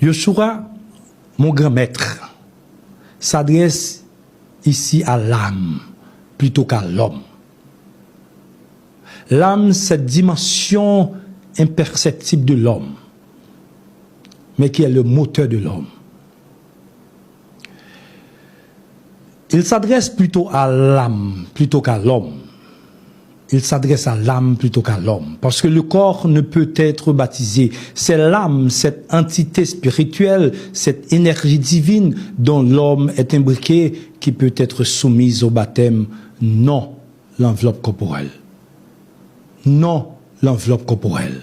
Yoshua, mon grand maître, s'adresse ici à l'âme plutôt qu'à l'homme. L'âme, cette dimension imperceptible de l'homme, mais qui est le moteur de l'homme. Il s'adresse plutôt à l'âme plutôt qu'à l'homme. Il s'adresse à l'âme plutôt qu'à l'homme. Parce que le corps ne peut être baptisé. C'est l'âme, cette entité spirituelle, cette énergie divine dont l'homme est imbriqué qui peut être soumise au baptême, non l'enveloppe corporelle. Non l'enveloppe corporelle.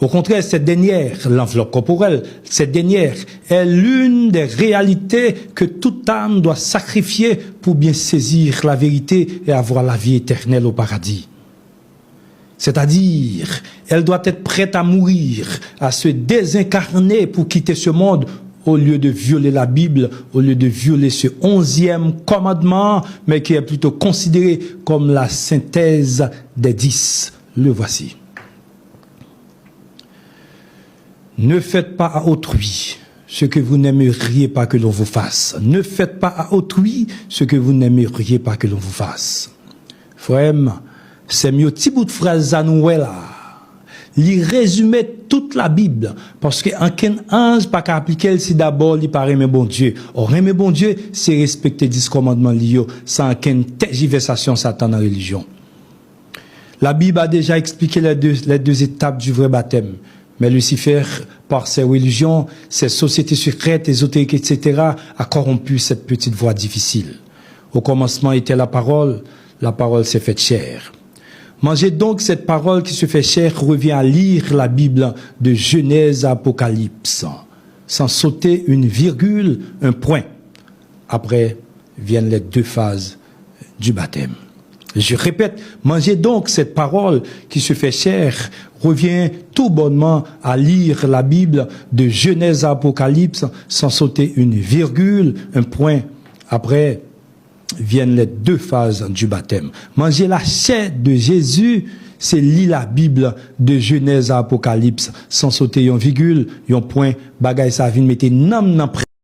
Au contraire, cette dernière, l'enveloppe corporelle, cette dernière est l'une des réalités que toute âme doit sacrifier pour bien saisir la vérité et avoir la vie éternelle au paradis. C'est-à-dire, elle doit être prête à mourir, à se désincarner pour quitter ce monde au lieu de violer la Bible, au lieu de violer ce 11e commandement, mais qui est plutôt considéré comme la synthèse des 10. Le voici. Ne faites pas à autrui ce que vous n'aimeriez pas que l'on vous fasse. Ne faites pas à autrui ce que vous n'aimeriez pas que l'on vous fasse. Frère, c'est mieux petit bout de phrase à nous là. Il résumait toute la Bible. Parce qu'en qu'un ange pas qu'à appliquer si d'abord il paraît aimer bon Dieu. Or, aimer bon Dieu, c'est respecter 10 commandements liés sans qu'une tergiversation Satan dans la religion. La Bible a déjà expliqué les deux étapes du vrai baptême. Mais Lucifer, par ses religions, ses sociétés secrètes, ésotériques, etc., a corrompu cette petite voie difficile. Au commencement était la parole s'est faite chair. Mangez donc cette parole qui se fait chair, revient à lire la Bible de Genèse à Apocalypse, sans sauter une virgule, un point. Après viennent les 2 phases du baptême. Je répète, mangez donc cette parole qui se fait chair, revient tout bonnement à lire la Bible de Genèse à Apocalypse sans sauter une virgule, un point. Après viennent les 2 phases du baptême. Manger la chair de Jésus, c'est lire la Bible de Genèse à Apocalypse sans sauter une virgule, un point, bagay sa vin mette nam nan